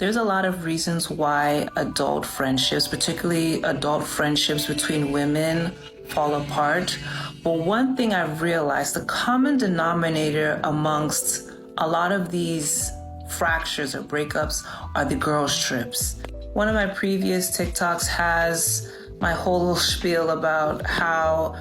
There's a lot of reasons why adult friendships, particularly adult friendships between women, fall apart. But one thing I've realized, the common denominator amongst a lot of these fractures or breakups are the girls' trips. One of my previous TikToks has my whole little spiel about how,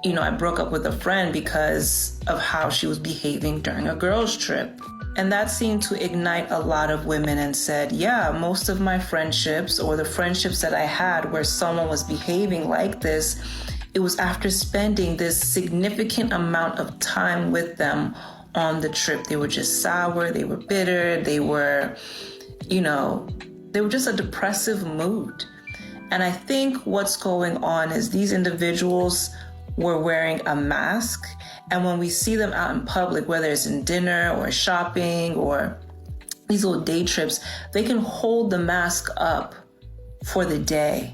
I broke up with a friend because of how she was behaving during a girls' trip. And that seemed to ignite a lot of women and said, yeah, most of my friendships or the friendships that I had where someone was behaving like this, it was after spending this significant amount of time with them on the trip. They were just sour, they were bitter, they were just a depressive mood. And I think what's going on is these individuals were wearing a mask. And when we see them out in public, whether it's in dinner or shopping or these little day trips, they can hold the mask up for the day.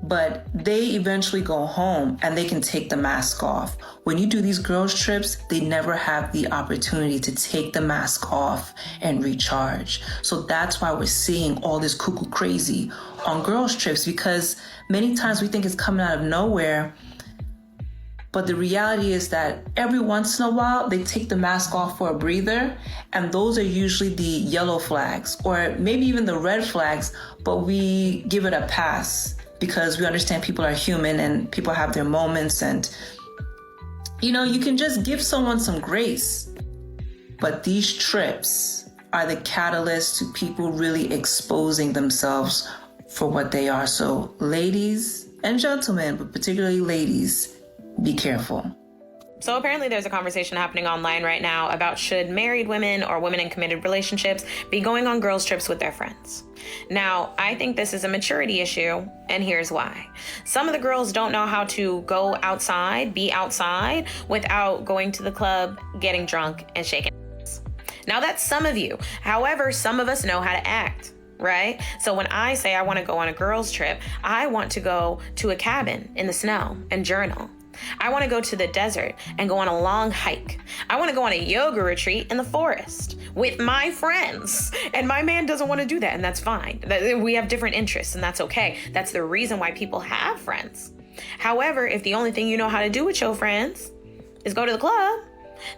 But they eventually go home and they can take the mask off. When you do these girls' trips, they never have the opportunity to take the mask off and recharge. So that's why we're seeing all this cuckoo crazy on girls' trips, because many times we think it's coming out of nowhere. But the reality is that every once in a while, they take the mask off for a breather. And those are usually the yellow flags or maybe even the red flags, but we give it a pass because we understand people are human and people have their moments. And, you can just give someone some grace. But these trips are the catalyst to people really exposing themselves for what they are. So ladies and gentlemen, but particularly ladies, be careful. So apparently there's a conversation happening online right now about should married women or women in committed relationships be going on girls' trips with their friends. Now, I think this is a maturity issue, and here's why. Some of the girls don't know how to go outside, be outside, without going to the club, getting drunk, and shaking hands. Now, that's some of you. However, some of us know how to act. Right? So when I say I want to go on a girls' trip, I want to go to a cabin in the snow and journal. I want to go to the desert and go on a long hike. I want to go on a yoga retreat in the forest with my friends. And my man doesn't want to do that, and that's fine. We have different interests, and that's okay. That's the reason why people have friends. However, if the only thing you know how to do with your friends is go to the club,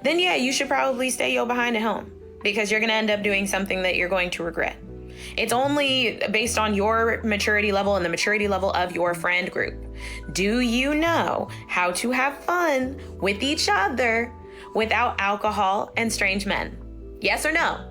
then yeah, you should probably stay your behind at home, because you're going to end up doing something that you're going to regret. It's only based on your maturity level and the maturity level of your friend group. Do you know how to have fun with each other without alcohol and strange men? Yes or no?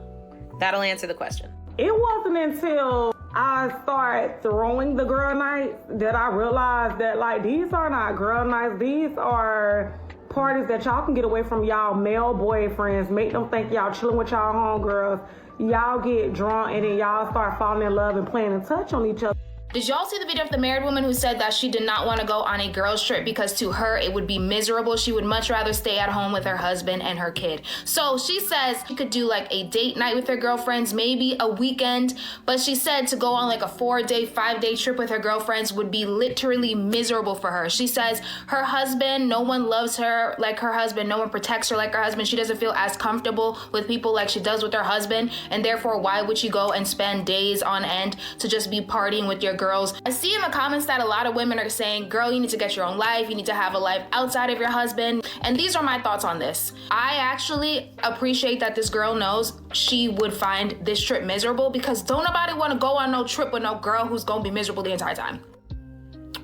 That'll answer the question. It wasn't until I started throwing the girl nights that I realized that these are not girl nights. These are parties that y'all can get away from y'all male boyfriends, make them think y'all chilling with y'all homegirls. Y'all get drunk and then y'all start falling in love and playing in touch on each other. Did y'all see the video of the married woman who said that she did not want to go on a girls' trip because to her it would be miserable? She would much rather stay at home with her husband and her kid. So she says she could do a date night with her girlfriends, maybe a weekend, but she said to go on a 4-day, 5-day trip with her girlfriends would be literally miserable for her. She says her husband, no one loves her like her husband, no one protects her like her husband. She doesn't feel as comfortable with people like she does with her husband, and therefore why would she go and spend days on end to just be partying with your girls? I see in the comments that a lot of women are saying, girl, you need to get your own life. You need to have a life outside of your husband. And these are my thoughts on this. I actually appreciate that this girl knows she would find this trip miserable, because don't nobody want to go on no trip with no girl who's going to be miserable the entire time.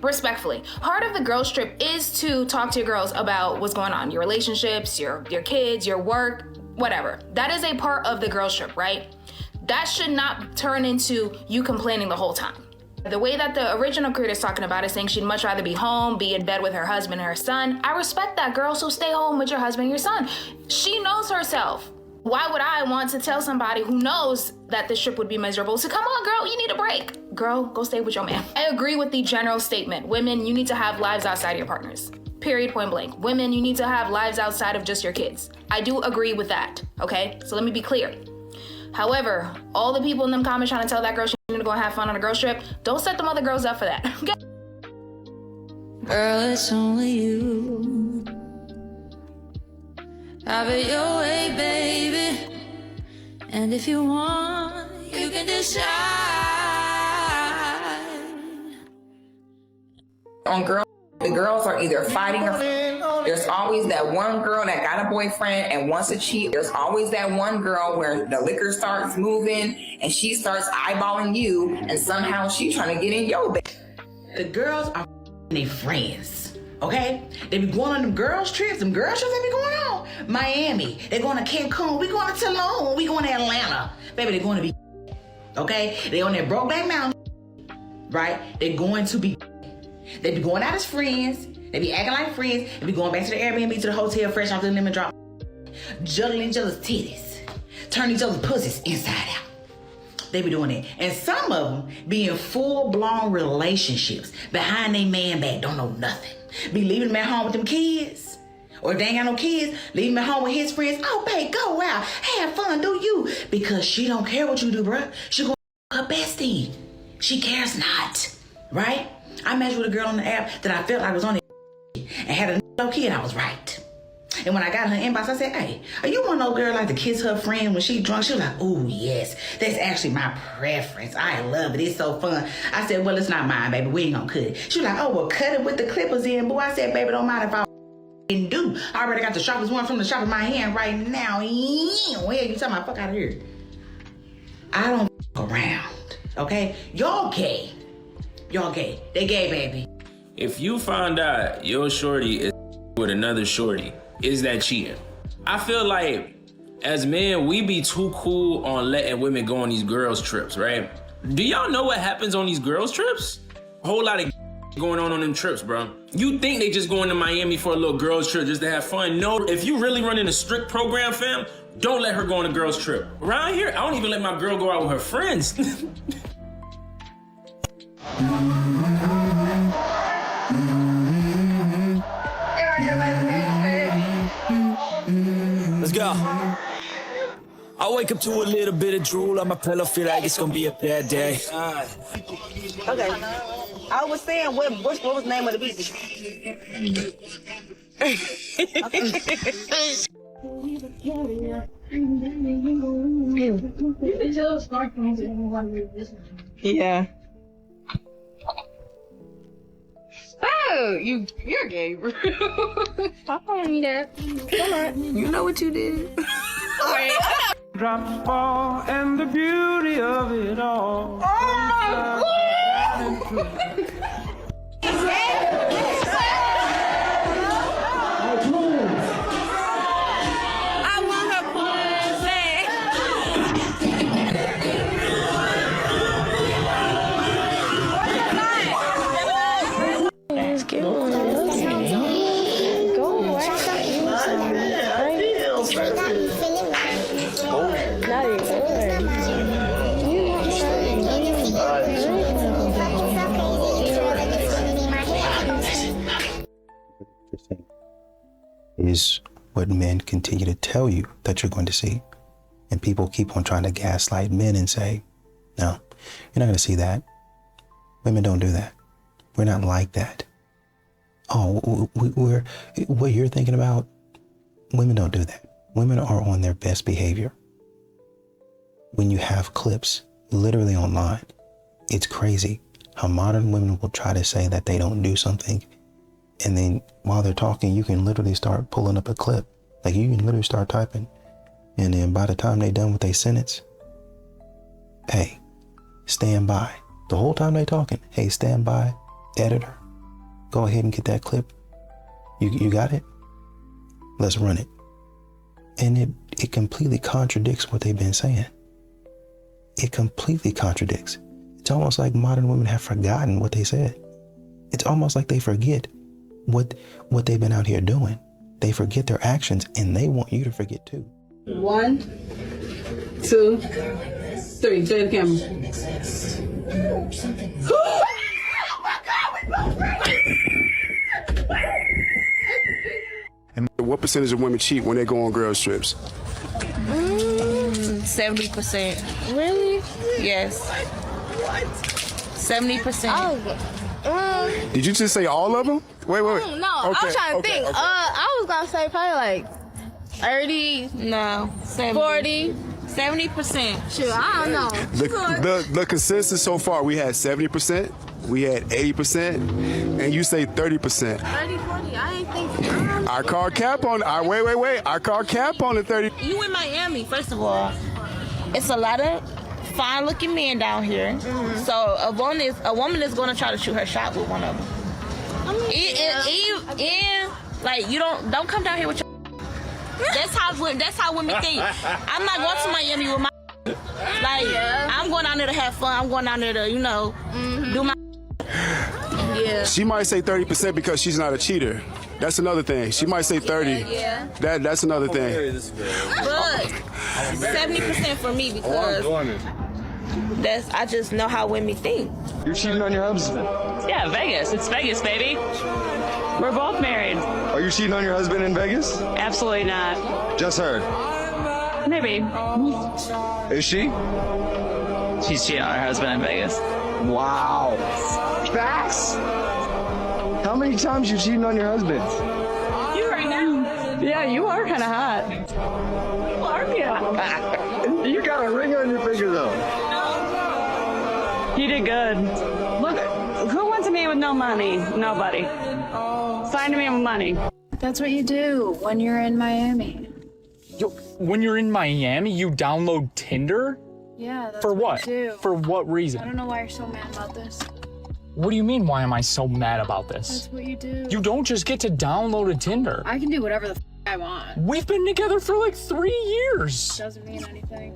Respectfully, part of the girls' trip is to talk to your girls about what's going on, your relationships, your kids, your work, whatever. That is a part of the girls' trip, right? That should not turn into you complaining the whole time. The way that the original creator is talking about it, saying she'd much rather be home, be in bed with her husband and her son. I respect that, girl, so stay home with your husband and your son. She knows herself. Why would I want to tell somebody who knows that this trip would be miserable to come on, girl, you need a break. Girl, go stay with your man. I agree with the general statement. Women, you need to have lives outside your partners. Period, point blank. Women, you need to have lives outside of just your kids. I do agree with that, okay? So let me be clear. However, all the people in them comments trying to tell that girl she need to go and have fun on a girls trip, don't set them other girls up for that. Okay? Girl, it's only you. Have it your way, baby. And if you want, you can do to shine. On girls, the girls are either fighting or there's always that one girl that got a boyfriend and wants to cheat. There's always that one girl where the liquor starts moving and she starts eyeballing you and somehow she's trying to get in your bed. The girls are their friends, okay? They be going on them girls trips. Them girls trips they be going on. Miami, they going to Cancun, we going to Tulum, we going to Atlanta. Baby, they going to be, okay? They on that Brokeback Mountain, right? They going to be, they be going out as friends. They be acting like friends. They be going back to the Airbnb, to the hotel, fresh off the lemon drop. Juggling each other's titties. Turning each other's pussies inside out. They be doing it. And some of them be in full-blown relationships. Behind their man back, don't know nothing. Be leaving them at home with them kids. Or if they ain't got no kids, leave them at home with his friends. Oh, babe, go out. Have fun, do you. Because she don't care what you do, bruh. She gonna her bestie. She cares not. Right? I matched with a girl on the app that I felt like was on it. And had a little kid, I was right. And when I got her inbox, I said, hey, are you one of those girls like to kiss her friend when she drunk? She was like, oh, yes, that's actually my preference. I love it. It's so fun. I said, well, it's not mine, baby. We ain't gonna cut it. She was like, oh, well, cut it with the clippers in. Boy, I said, baby, don't mind if I didn't do. I already got the sharpest one from the shop in my hand right now. Well, you tell me, fuck out of here. I don't around, okay? Y'all gay. Y'all gay. They gay, baby. If you find out your shorty is with another shorty, is that cheating? I feel like as men, we be too cool on letting women go on these girls trips, right? Do y'all know what happens on these girls trips? A whole lot of going on them trips, bro. You think they just going to Miami for a little girls trip just to have fun? No, if you really running a strict program, fam, don't let her go on a girls trip. Around here, I don't even let my girl go out with her friends. Let's go. I wake up to a little bit of drool on my pillow, feel like it's gonna be a bad day. Okay. I was saying, what was the name of the beach? Yeah. Oh, you're gay, bro. Pop on me there. Come on. You know what you did. Drops fall and the beauty of it all. Is what men continue to tell you that you're going to see. And people keep on trying to gaslight men and say, no, you're not going to see that. Women don't do that. We're not like that. Oh, we're what you're thinking about, women don't do that. Women are on their best behavior. When you have clips literally online, it's crazy how modern women will try to say that they don't do something. And then while they're talking, you can literally start pulling up a clip. Like you can literally start typing. And then by the time they're done with their sentence, hey, stand by. The whole time they're talking, hey, stand by, editor. Go ahead and get that clip. You got it? Let's run it. And it completely contradicts what they've been saying. It completely contradicts. It's almost like modern women have forgotten what they said. It's almost like they forget what they've been out here doing. They forget their actions and they want you to forget too. 1, 2, 3. Show the camera. And what percentage of women cheat when they go on girls trips? 70%. Really? Yes. What? 70%. Oh. Did you just say all of them? Wait. No, okay, I was trying to think. I was gonna say probably like 30, no, 70. 40, 70%. Shoot, I don't know. The consensus so far, we had 70%, we had 80%, and you say 30%. 30, 40, I ain't think. I call cap on, wait. I call cap on the 30. You in Miami, first of all. It's a lot of fine-looking men down here. Mm-hmm. So a woman is going to try to shoot her shot with one of them. Like, you don't come down here with your. That's how women think. I'm not going to Miami with my. Like, I'm going down there to have fun. I'm going down there to, do my. Yeah. She might say 30% because she's not a cheater. That's another thing. She might say 30. Yeah. That's another thing. But 70% for me because I just know how women think. You're cheating on your husband? Yeah, Vegas. It's Vegas, baby. We're both married. Are you cheating on your husband in Vegas? Absolutely not. Just heard. Maybe. Is she? She's cheating on her husband in Vegas. Wow. Facts. How many times you cheating on your husband? You right now? Yeah, you are kind of hot. You are, yeah. You got a ring on your finger, though. You did good. Look, who wants a man with no money? Nobody. Find a man with money. That's what you do when you're in Miami. When you're in Miami, you download Tinder? Yeah, that's For what? you do. For what reason? I don't know why you're so mad about this. What do you mean, why am I so mad about this? That's what you do. You don't just get to download a Tinder. I can do whatever the I want. We've been together for like 3 years. Doesn't mean anything.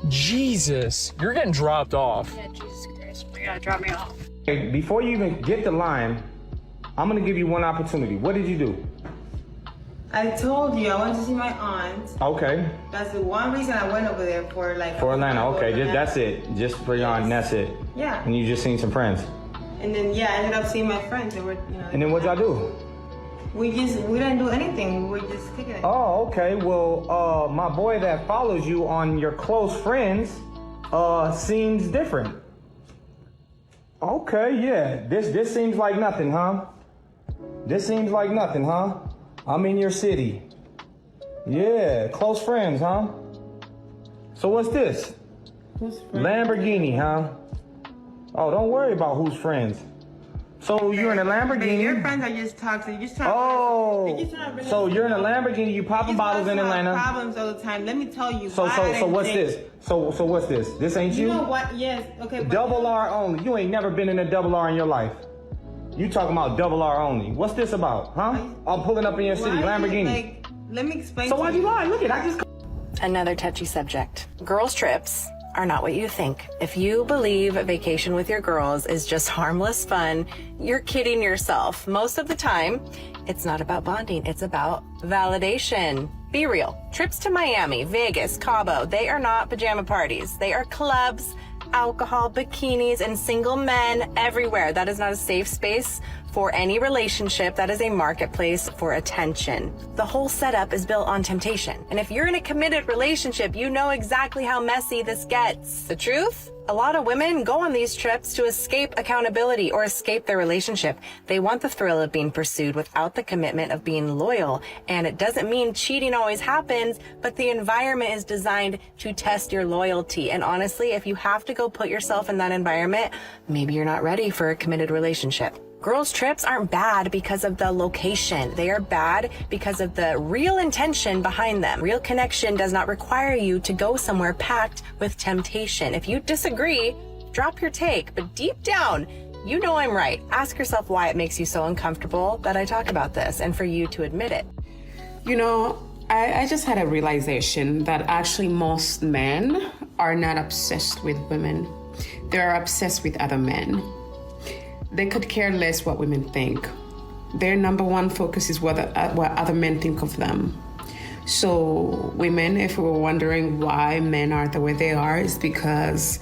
Jesus, you're getting dropped off. Yeah, Jesus Christ. You gotta drop me off. Hey, before you even get the line, I'm gonna give you one opportunity. What did you do? I told you I went to see my aunt. Okay. That's the one reason I went over there for, like. For Atlanta, okay. That's it. Just for your aunt, and that's it. Yeah. And you just seen some friends. And then, I ended up seeing my friends. They were, And then what'd y'all do? We didn't do anything. We were just kicking it. Oh, okay. Well, my boy that follows you on your close friends, seems different. Okay, yeah. This seems like nothing, huh? This seems like nothing, huh? I'm in your city. Yeah, close friends, huh? So what's this? Lamborghini, huh? Oh, don't worry about who's friends. So you're in a Lamborghini. Your friends are just toxic. So you're in a Lamborghini. You popping bottles in Atlanta. Problems all the time. Let me tell you. So what's this? So what's this? This ain't you? You know what? Yes. Okay. Double R only. You ain't never been in a double R in your life. You talking about double R only. What's this about, huh? I'm pulling up in your city, Lamborghini. Let me explain. So why'd you lie? Look I just. Another touchy subject. Girls' trips are not what you think. If you believe vacation with your girls is just harmless fun, you're kidding yourself. Most of the time, it's not about bonding, it's about validation. Be real. Trips to Miami, Vegas, Cabo, they are not pajama parties. They are clubs, alcohol, bikinis, and single men everywhere. That is not a safe space for any relationship. That is a marketplace for attention. The whole setup is built on temptation. And if you're in a committed relationship, you know exactly how messy this gets. The truth? A lot of women go on these trips to escape accountability or escape their relationship. They want the thrill of being pursued without the commitment of being loyal. And it doesn't mean cheating always happens, but the environment is designed to test your loyalty. And honestly, if you have to go put yourself in that environment, maybe you're not ready for a committed relationship. Girls' trips aren't bad because of the location. They are bad because of the real intention behind them. Real connection does not require you to go somewhere packed with temptation. If you disagree, drop your take. But deep down, you know I'm right. Ask yourself why it makes you so uncomfortable that I talk about this and for you to admit it. You know, I just had a realization that actually most men are not obsessed with women. They're obsessed with other men. They could care less what women think. Their number one focus is what other men think of them. So women, if we were wondering why men are the way they are, is because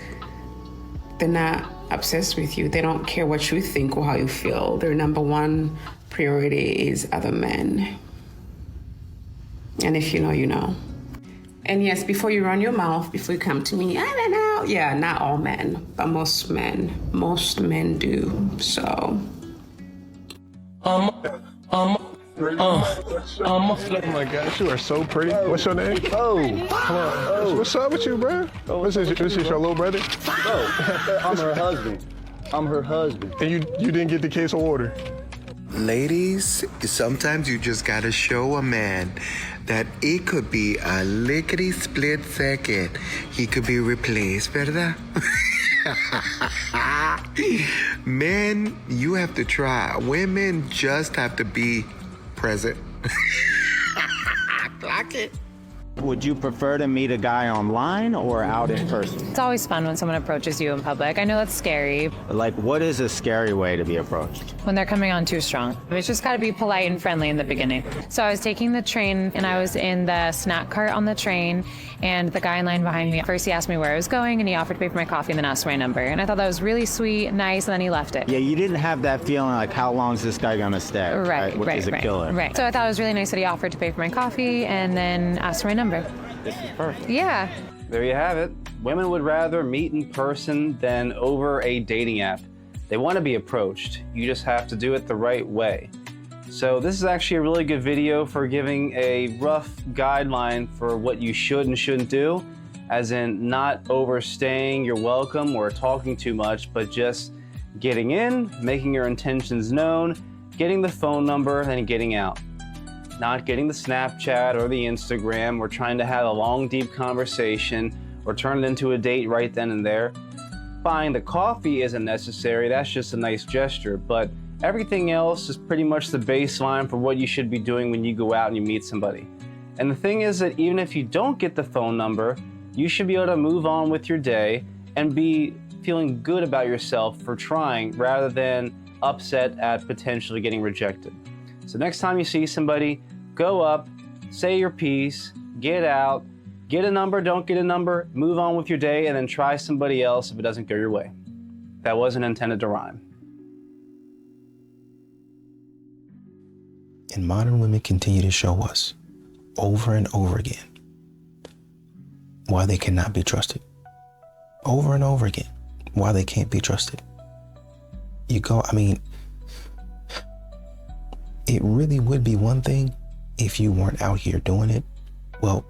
they're not obsessed with you. They don't care what you think or how you feel. Their number one priority is other men. And if you know, you know. And yes, before you run your mouth, before you come to me, I don't know. Yeah, not all men, but most men do. So. Oh my gosh, you are so pretty. What's your name? Come on. What's up with you, bro? This is your little brother? I'm her husband. And you didn't get the case of water? Ladies, sometimes you just gotta show a man that it could be a lickety split second. He could be replaced, ¿verdad? Men, you have to try. Women just have to be present. Clock it. Would you prefer to meet a guy online or out in person? It's always fun when someone approaches you in public. I know that's scary. Like, what is a scary way to be approached? When they're coming on too strong. It's just got to be polite and friendly in the beginning. So I was taking the train and I was in the snack cart on the train, and the guy in line behind me, first he asked me where I was going and he offered to pay for my coffee and then asked for my number. And I thought that was really sweet, nice, and then he left it. Yeah, you didn't have that feeling like, how long is this guy gonna stay? Right. Is a killer. Right. So I thought it was really nice that he offered to pay for my coffee and then asked for my number. This is perfect. Yeah. There you have it. Women would rather meet in person than over a dating app. They want to be approached. You just have to do it the right way. So this is actually a really good video for giving a rough guideline for what you should and shouldn't do, as in not overstaying your welcome or talking too much, but just getting in, making your intentions known, getting the phone number, and getting out. Not getting the Snapchat or the Instagram or trying to have a long, deep conversation or turn it into a date right then and there. Buying the coffee isn't necessary, that's just a nice gesture, but everything else is pretty much the baseline for what you should be doing when you go out and you meet somebody. And the thing is that even if you don't get the phone number, you should be able to move on with your day and be feeling good about yourself for trying rather than upset at potentially getting rejected. So next time you see somebody, go up, say your piece, get out, get a number, don't get a number, move on with your day, and then try somebody else if it doesn't go your way. That wasn't intended to rhyme. And modern women continue to show us over and over again why they cannot be trusted. Over and over again, why they can't be trusted. It really would be one thing if you weren't out here doing it. Well,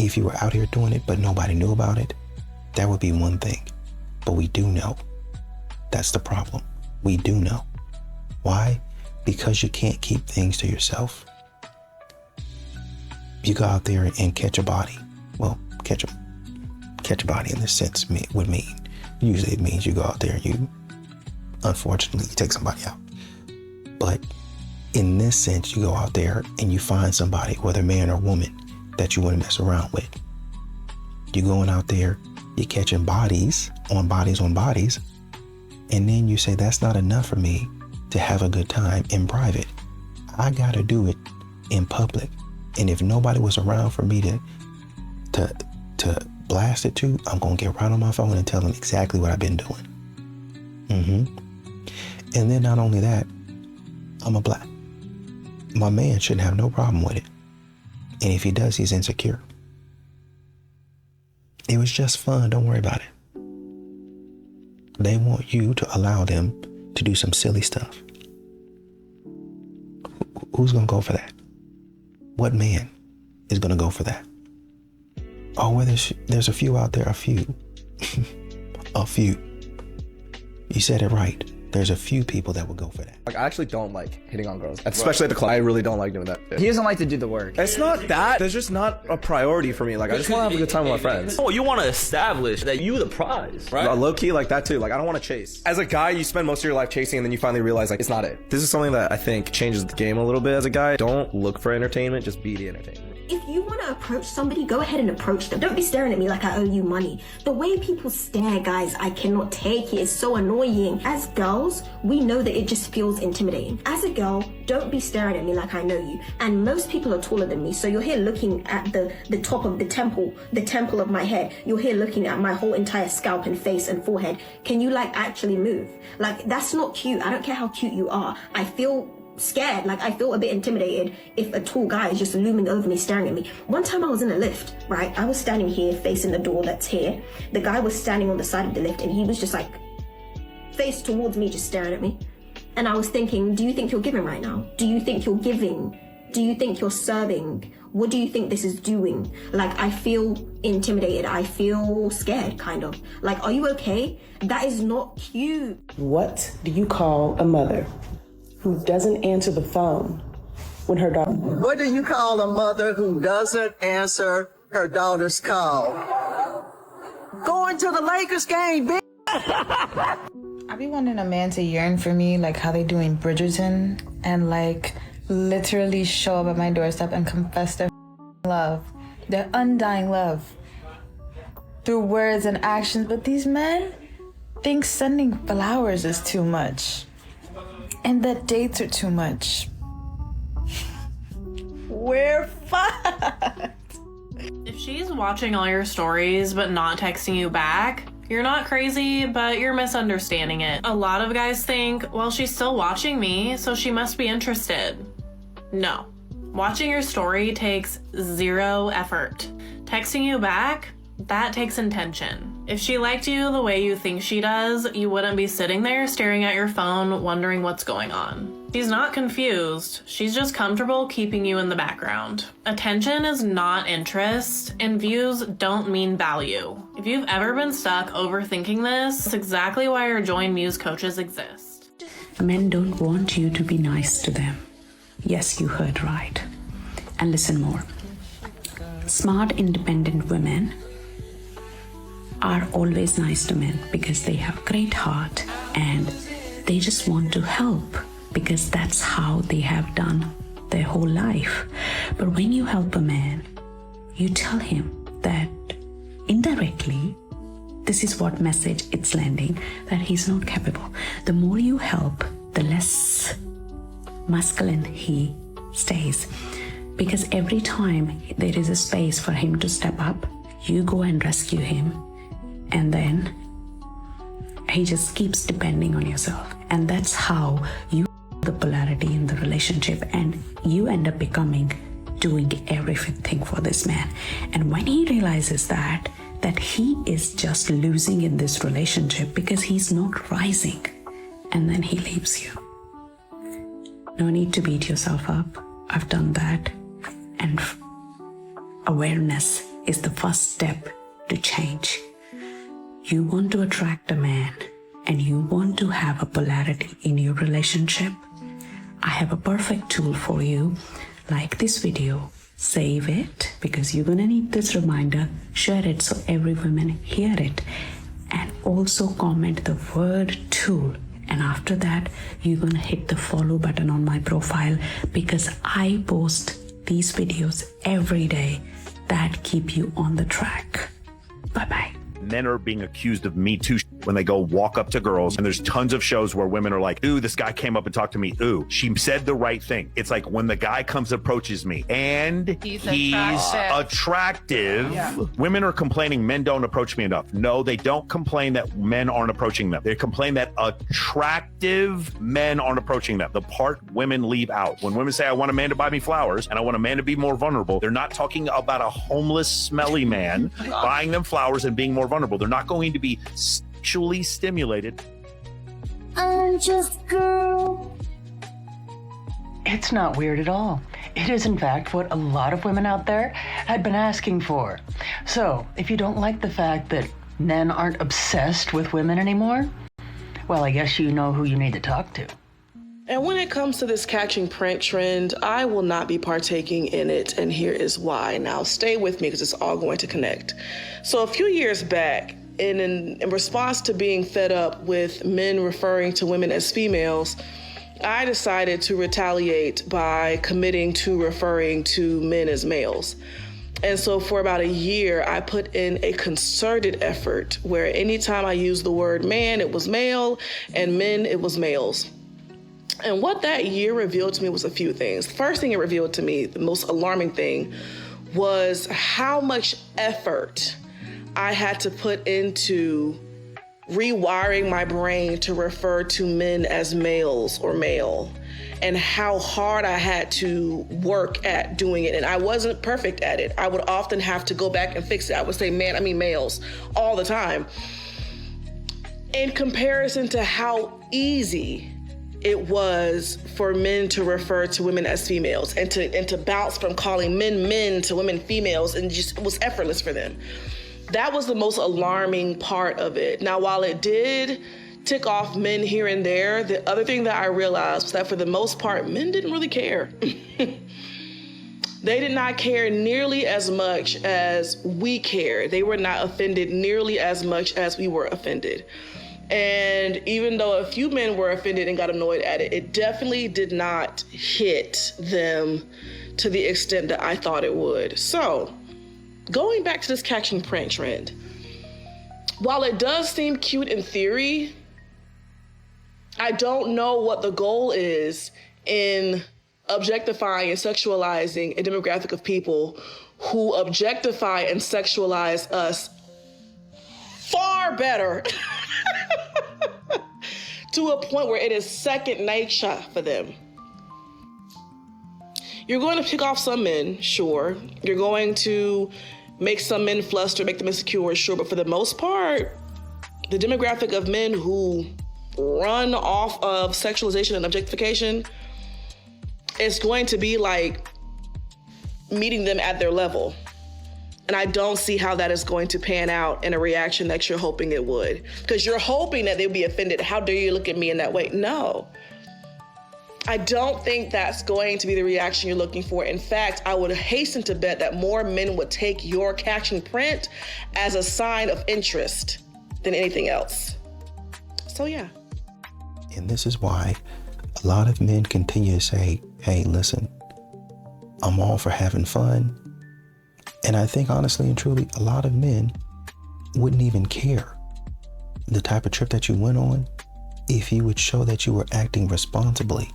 if you were out here doing it, but nobody knew about it, that would be one thing. But we do know. That's the problem. We do know. Why? Because you can't keep things to yourself. You go out there and catch a body. Well, catch a body in this sense would mean, usually it means you go out there and you, unfortunately, you take somebody out. But in this sense, you go out there and you find somebody, whether man or woman, that you want to mess around with. You're going out there, you're catching bodies on bodies on bodies, and then you say, that's not enough for me to have a good time in private. I gotta do it in public. And if nobody was around for me to blast it to, I'm gonna get right on my phone and tell them exactly what I've been doing. And then not only that, my man shouldn't have no problem with it. And if he does, he's insecure. It was just fun, don't worry about it. They want you to allow them to do some silly stuff. Who's gonna go for that? What man is gonna go for that? Oh, well, there's a few out there, a few. A few. You said it right. There's a few people that would go for that. Like, I actually don't like hitting on girls, especially at the club. I really don't like doing that. He doesn't like to do the work. It's not that. There's just not a priority for me. Like, I just want to have a good time with my friends. Oh, you want to establish that you the prize, right? Low key, like that too. Like, I don't want to chase. As a guy, you spend most of your life chasing, and then you finally realize, like, it's not it. This is something that I think changes the game a little bit as a guy. Don't look for entertainment, just be the entertainment. If you want to approach somebody, go ahead and approach them. Don't be staring at me like I owe you money. The way people stare, guys, I cannot take it. It's so annoying. As girls, we know that it just feels intimidating. As a girl, don't be staring at me like I know you. And most people are taller than me, so you're here looking at the top of the temple of my head. You're here looking at my whole entire scalp and face and forehead. Can you actually move? That's not cute. I don't care how cute you are. I feel scared. I feel a bit intimidated if a tall guy is just looming over me, staring at me. One time I was in a lift, right? I was standing here facing the door that's here. The guy was standing on the side of the lift and he was just face towards me, just staring at me. And I was thinking, do you think you're giving right now? Do you think you're giving? Do you think you're serving? What do you think this is doing? Like, I feel intimidated. I feel scared, kind of. Like, are you okay? That is not cute. What do you call a mother who doesn't answer the phone when her daughter... What do you call a mother who doesn't answer her daughter's call? Going to the Lakers game, bitch! I be wanting a man to yearn for me like how they do in Bridgerton and like literally show up at my doorstep and confess their love, their undying love through words and actions. But these men think sending flowers is too much and that dates are too much. We're fucked. If she's watching all your stories but not texting you back, you're not crazy, but you're misunderstanding it. A lot of guys think, well, she's still watching me, so she must be interested. No. Watching your story takes 0 effort. Texting you back, that takes intention. If she liked you the way you think she does, you wouldn't be sitting there staring at your phone wondering what's going on. She's not confused, she's just comfortable keeping you in the background. Attention is not interest, and views don't mean value. If you've ever been stuck overthinking this, it's exactly why our Join Muse coaches exist. Men don't want you to be nice to them. Yes, you heard right. And listen more. Smart, independent women are always nice to men because they have great heart and they just want to help because that's how they have done their whole life. But when you help a man, you tell him that indirectly, this is what message it's lending, that he's not capable. The more you help, the less masculine he stays. Because every time there is a space for him to step up, you go and rescue him. And then he just keeps depending on yourself. And that's how you the polarity in the relationship, and you end up doing everything for this man. And when he realizes that he is just losing in this relationship because he's not rising, and then he leaves you. No need to beat yourself up. I've done that. And awareness is the first step to change. You want to attract a man and you want to have a polarity in your relationship, I have a perfect tool for you. Like this video, save it because you're gonna need this reminder, share it so every woman hear it, and also comment the word tool. And after that, you're gonna hit the follow button on my profile because I post these videos every day that keep you on the track. Bye-bye. Men are being accused of Me Too when they go walk up to girls, and there's tons of shows where women are like, ooh, this guy came up and talked to me. Ooh, she said the right thing. It's like when the guy comes approaches me and he's attractive. Yeah. Women are complaining men don't approach me enough. No, they don't complain that men aren't approaching them. They complain that attractive men aren't approaching them. The part women leave out. When women say, I want a man to buy me flowers and I want a man to be more vulnerable, they're not talking about a homeless, smelly man buying them flowers and being more vulnerable. They're not going to be sexually stimulated. I'm just girl. It's not weird at all. It is in fact what a lot of women out there had been asking for. So if you don't like the fact that men aren't obsessed with women anymore, well, I guess you know who you need to talk to. And when it comes to this catching print trend, I will not be partaking in it, and here is why. Now, stay with me because it's all going to connect. So a few years back, in response to being fed up with men referring to women as females, I decided to retaliate by committing to referring to men as males. And so for about a year, I put in a concerted effort where anytime I used the word man, it was male, and men, it was males. And what that year revealed to me was a few things. The first thing it revealed to me, the most alarming thing, was how much effort I had to put into rewiring my brain to refer to men as males or male, and how hard I had to work at doing it. And I wasn't perfect at it. I would often have to go back and fix it. I would say males all the time. In comparison to how easy it was for men to refer to women as females and to bounce from calling men to women females, and just it was effortless for them. That was the most alarming part of it. Now, while it did tick off men here and there, the other thing that I realized was that for the most part, men didn't really care. They did not care nearly as much as we care. They were not offended nearly as much as we were offended. And even though a few men were offended and got annoyed at it, it definitely did not hit them to the extent that I thought it would. So, going back to this catching print trend, while it does seem cute in theory, I don't know what the goal is in objectifying and sexualizing a demographic of people who objectify and sexualize us far better to a point where it is second nature for them. You're going to pick off some men, sure. You're going to make some men fluster, make them insecure, sure. But for the most part, the demographic of men who run off of sexualization and objectification, it's going to be like meeting them at their level. And I don't see how that is going to pan out in a reaction that you're hoping it would. Because you're hoping that they'll be offended. How dare you look at me in that way? No. I don't think that's going to be the reaction you're looking for. In fact, I would hasten to bet that more men would take your catching print as a sign of interest than anything else. So yeah. And this is why a lot of men continue to say, hey, listen, I'm all for having fun. And I think honestly and truly, a lot of men wouldn't even care the type of trip that you went on if you would show that you were acting responsibly.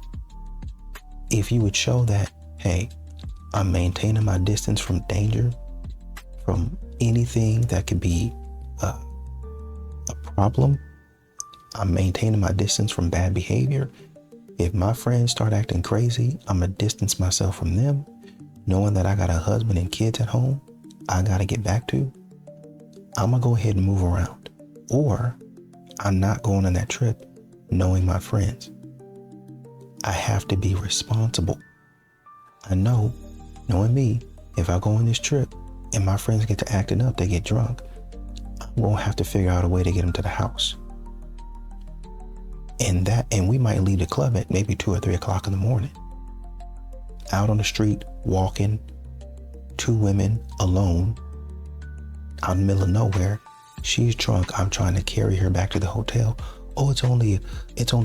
If you would show that, hey, I'm maintaining my distance from danger, from anything that could be a problem. I'm maintaining my distance from bad behavior. If my friends start acting crazy, I'm gonna distance myself from them, knowing that I got a husband and kids at home I gotta get back to. I'm gonna go ahead and move around. Or I'm not going on that trip knowing my friends. I have to be responsible. I know, knowing me, if I go on this trip and my friends get to acting up, they get drunk, I'm gonna have to figure out a way to get them to the house. And we might leave the club at maybe 2 or 3 o'clock in the morning. Out on the street, walking, 2 women alone, out in the middle of nowhere. She's drunk. I'm trying to carry her back to the hotel. Oh, it's only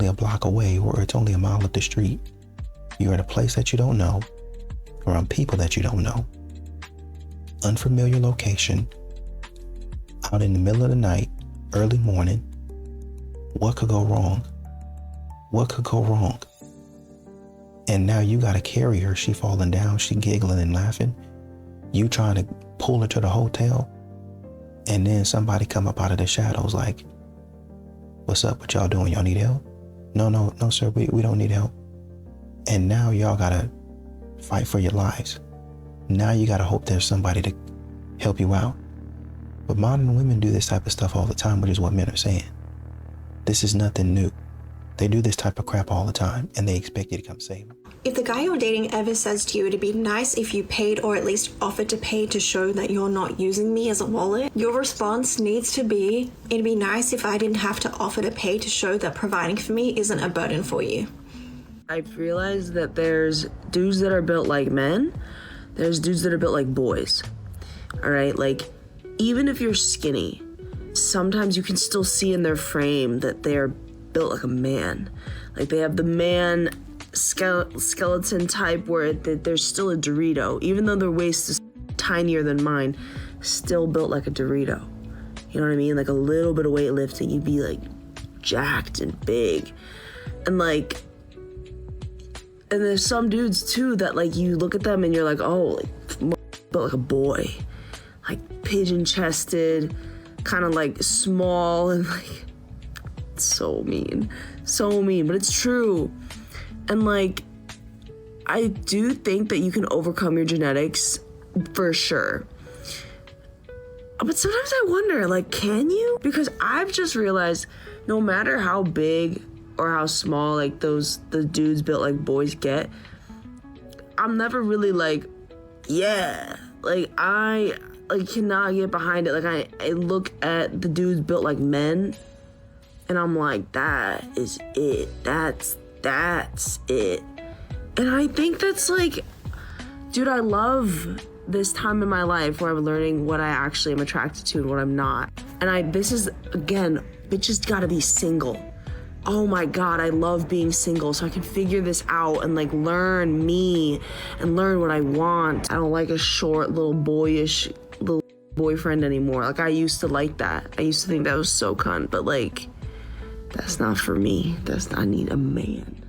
a block away, or it's only a mile up the street. You're in a place that you don't know, around people that you don't know, unfamiliar location, out in the middle of the night, early morning. What could go wrong? What could go wrong? And now you got to carry her. She falling down, she giggling and laughing. You trying to pull her to the hotel. And then somebody come up out of the shadows like, what's up? What y'all doing? Y'all need help? No, sir. We don't need help. And now y'all got to fight for your lives. Now you got to hope there's somebody to help you out. But modern women do this type of stuff all the time, which is what men are saying. This is nothing new. They do this type of crap all the time, and they expect you to come save them. If the guy you're dating ever says to you, it'd be nice if you paid or at least offered to pay to show that you're not using me as a wallet, your response needs to be, it'd be nice if I didn't have to offer to pay to show that providing for me isn't a burden for you. I've realized that there's dudes that are built like men, there's dudes that are built like boys. All right, like, even if you're skinny, sometimes you can still see in their frame that they're built like a man. Like, they have the man skeleton type where there's still a Dorito. Even though their waist is tinier than mine, still built like a Dorito. You know what I mean? Like, a little bit of weightlifting, you'd be like jacked and big. And like, and there's some dudes too that like, you look at them and you're like, oh, like, built like a boy. Like, pigeon chested, kind of like small, and like, so mean, but it's true. And like, I do think that you can overcome your genetics for sure. But sometimes I wonder, like, can you? Because I've just realized no matter how big or how small like the dudes built like boys get, I'm never really like, yeah, like I like cannot get behind it. Like I look at the dudes built like men and I'm like, that is it. That's it. And I think that's like, dude, I love this time in my life where I'm learning what I actually am attracted to and what I'm not. And this is, again, bitches gotta be single. Oh my God, I love being single so I can figure this out and like learn me and learn what I want. I don't like a short little boyish little boyfriend anymore. Like I used to like that. I used to think that was so cunt, but like, that's not for me. I need a man.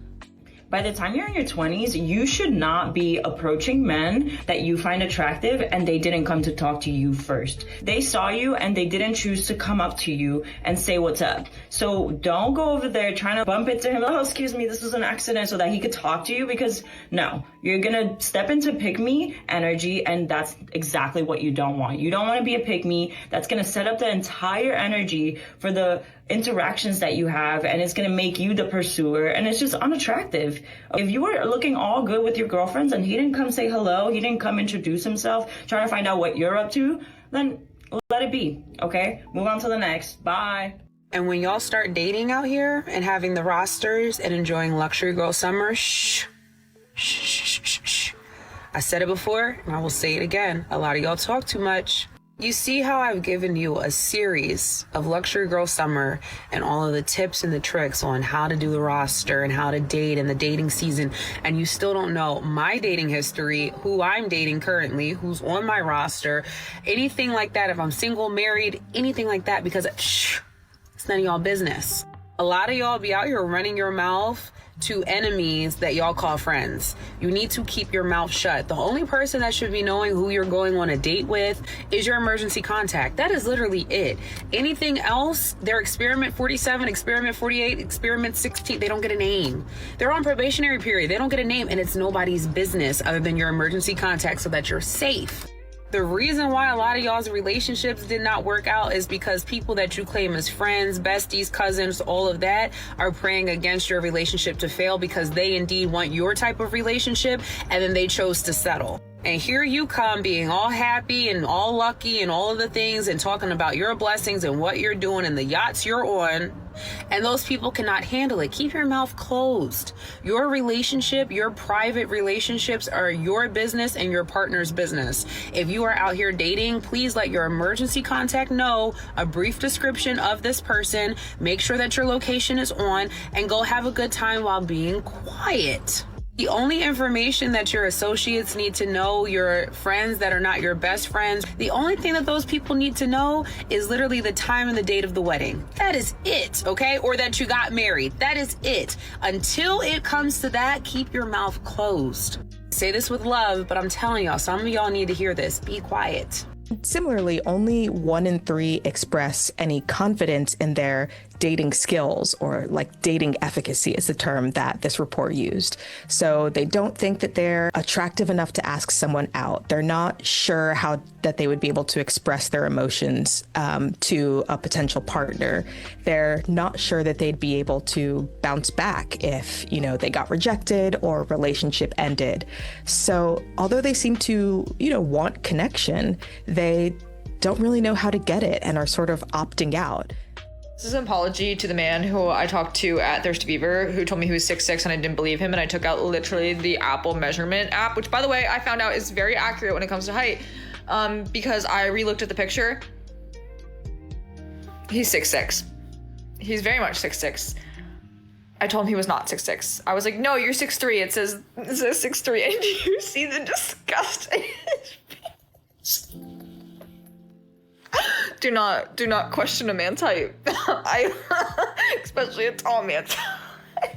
By the time you're in your 20s, you should not be approaching men that you find attractive and they didn't come to talk to you first. They saw you and they didn't choose to come up to you and say what's up. So don't go over there trying to bump into him. Oh, excuse me, this was an accident, so that he could talk to you, because no, you're gonna step into pick me energy, and that's exactly what you don't want. You don't want to be a pick me. That's gonna set up the entire energy for the interactions that you have, and it's gonna make you the pursuer, and it's just unattractive. If you were looking all good with your girlfriends and he didn't come say hello, he didn't come introduce himself, trying to find out what you're up to, then let it be, okay? Move on to the next. Bye. And when y'all start dating out here and having the rosters and enjoying luxury girl summer, shh. I said it before and I will say it again. A lot of y'all talk too much. You see how I've given you a series of Luxury Girl Summer and all of the tips and the tricks on how to do the roster and how to date in the dating season, and you still don't know my dating history, who I'm dating currently, who's on my roster, anything like that, if I'm single, married, anything like that, because it's none of y'all business. A lot of y'all be out here running your mouth to enemies that y'all call friends. You need to keep your mouth shut. The only person that should be knowing who you're going on a date with is your emergency contact. That is literally it. Anything else, they're experiment 47, experiment 48, experiment 16, they don't get a name. They're on probationary period. They don't get a name, and it's nobody's business other than your emergency contact, so that you're safe. The reason why a lot of y'all's relationships did not work out is because people that you claim as friends, besties, cousins, all of that are praying against your relationship to fail, because they indeed want your type of relationship, and then they chose to settle. And here you come being all happy and all lucky and all of the things and talking about your blessings and what you're doing and the yachts you're on. And those people cannot handle it. Keep your mouth closed. Your relationship, your private relationships are your business and your partner's business. If you are out here dating, please let your emergency contact know a brief description of this person. Make sure that your location is on, and go have a good time while being quiet. The only information that your associates need to know, your friends that are not your best friends, the only thing that those people need to know is literally the time and the date of the wedding. That is it, okay? Or that you got married. That is it. Until it comes to that, keep your mouth closed. Say this with love, but I'm telling y'all, some of y'all need to hear this. Be quiet. Similarly, only 1 in 3 express any confidence in their dating skills, or like dating efficacy is the term that this report used. So they don't think that they're attractive enough to ask someone out. They're not sure how that they would be able to express their emotions to a potential partner. They're not sure that they'd be able to bounce back if, they got rejected or a relationship ended. So although they seem to, want connection, they don't really know how to get it and are sort of opting out. This is an apology to the man who I talked to at Thirsty Beaver, who told me he was 6'6", and I didn't believe him, and I took out literally the Apple measurement app, which, by the way, I found out is very accurate when it comes to height, because I re-looked at the picture. He's 6'6". He's very much 6'6". I told him he was not 6'6". I was like, no, you're 6'3". It says 6'3", and you see the disgust in his face. Do not question a man's height. Especially a tall man's height.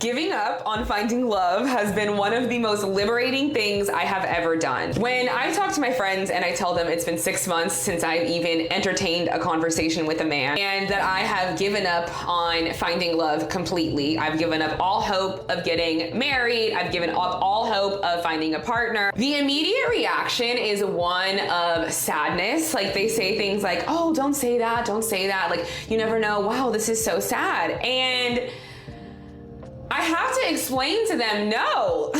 Giving up on finding love has been one of the most liberating things I have ever done. When I talk to my friends and I tell them it's been 6 months since I've even entertained a conversation with a man and that I have given up on finding love completely, I've given up all hope of getting married, I've given up all hope of finding a partner, the immediate reaction is one of sadness. Like they say things like, oh, don't say that, don't say that. Like, you never know, wow, this is so sad. And I have to explain to them, no.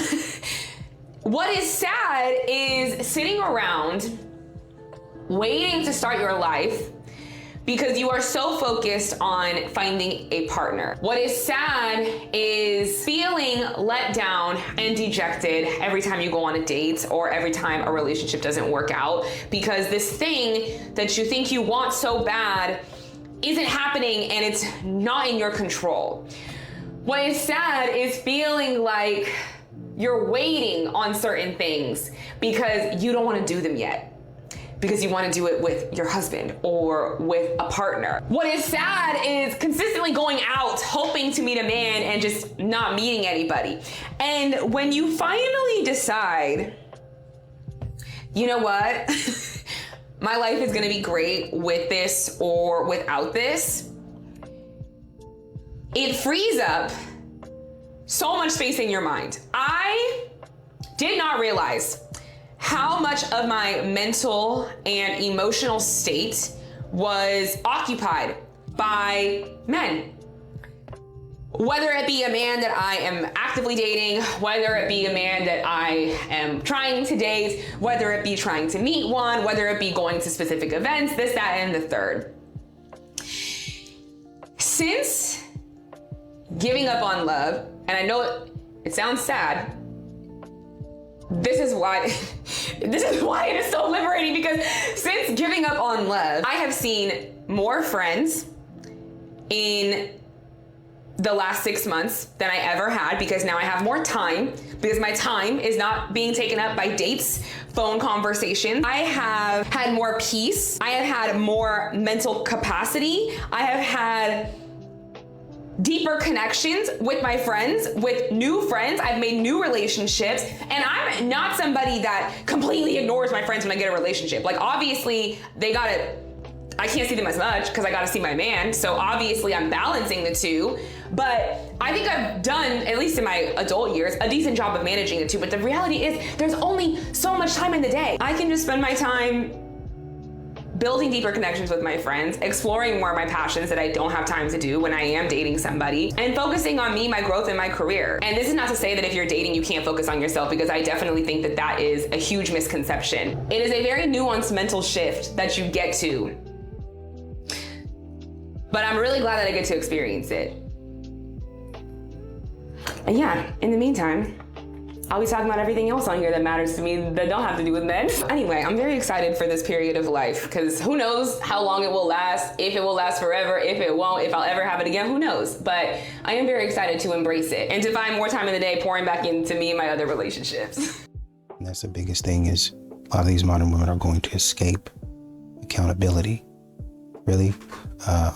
What is sad is sitting around waiting to start your life because you are so focused on finding a partner. What is sad is feeling let down and dejected every time you go on a date or every time a relationship doesn't work out because this thing that you think you want so bad isn't happening and it's not in your control. What is sad is feeling like you're waiting on certain things because you don't want to do them yet, because you want to do it with your husband or with a partner. What is sad is consistently going out, hoping to meet a man and just not meeting anybody. And when you finally decide, you know what, my life is going to be great with this or without this, it frees up so much space in your mind. I did not realize how much of my mental and emotional state was occupied by men. Whether it be a man that I am actively dating, whether it be a man that I am trying to date, whether it be trying to meet one, whether it be going to specific events, this, that, and the third. Since giving up on love, and I know it sounds sad, this is why it is so liberating, because since giving up on love, I have seen more friends in the last 6 months than I ever had, because now I have more time, because my time is not being taken up by dates, phone conversations. I have had more peace. I have had more mental capacity. I have had deeper connections with my friends, with new friends. I've made new relationships, and I'm not somebody that completely ignores my friends when I get a relationship. Like, obviously, I can't see them as much because I gotta see my man, so obviously I'm balancing the two, but I think I've done, at least in my adult years, a decent job of managing the two, but the reality is there's only so much time in the day. I can just spend my time building deeper connections with my friends, exploring more of my passions that I don't have time to do when I am dating somebody, and focusing on me, my growth, and my career. And this is not to say that if you're dating, you can't focus on yourself, because I definitely think that that is a huge misconception. It is a very nuanced mental shift that you get to. But I'm really glad that I get to experience it. And yeah, in the meantime, I'll be talking about everything else on here that matters to me that don't have to do with men. Anyway, I'm very excited for this period of life, because who knows how long it will last, if it will last forever, if it won't, if I'll ever have it again, who knows? But I am very excited to embrace it and to find more time in the day pouring back into me and my other relationships. And that's the biggest thing, is a lot of these modern women are going to escape accountability. Really,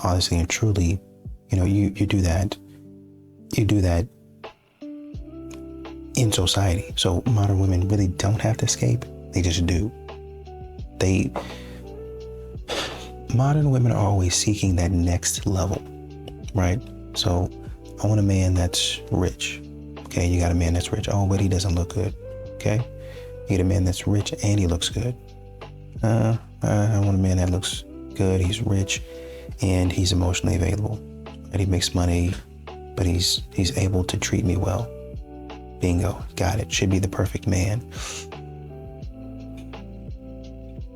honestly and truly, you do that in society. So modern women really don't have to escape. They just do. Modern women are always seeking that next level, right? So I want a man that's rich. Okay, you got a man that's rich. Oh, but he doesn't look good. Okay, you get a man that's rich and he looks good. I want a man that looks good, he's rich, and he's emotionally available. And he makes money, but he's able to treat me well. Bingo, got it. Should be the perfect man.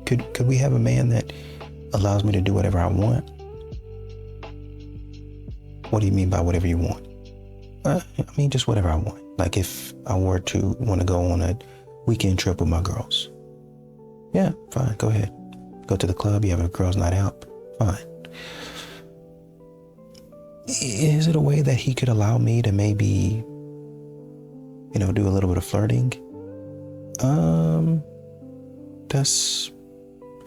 Could we have a man that allows me to do whatever I want? What do you mean by whatever you want? I mean, just whatever I want. Like if I were to want to go on a weekend trip with my girls. Yeah, fine, go ahead. Go to the club, you have a girls' night out, fine. Is it a way that he could allow me to maybe, do a little bit of flirting? That's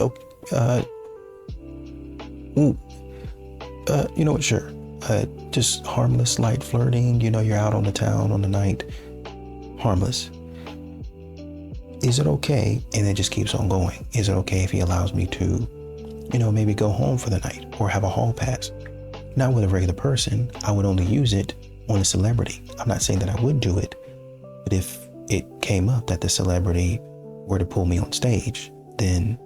okay. You know what? Sure. just harmless, light flirting. You know, you're out on the town on the night, harmless. Is it okay? And it just keeps on going. Is it okay if he allows me to, you know, maybe go home for the night or have a hall pass? Not with a regular person. I would only use it on a celebrity. I'm not saying that I would do it, but if it came up that the celebrity were to pull me on stage, then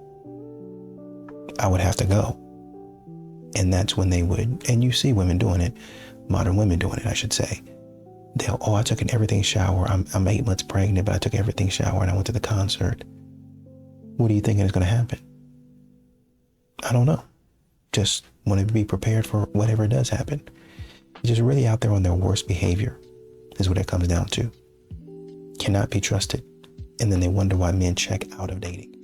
I would have to go. And that's when they would, and you see women doing it, modern women doing it, I should say. They'll, oh, I took an everything shower. I'm 8 months pregnant, but I took everything shower and I went to the concert. What do you think is going to happen? I don't know. Just want to be prepared for whatever does happen. It's just really out there on their worst behavior is what it comes down to. Cannot be trusted. And then they wonder why men check out of dating.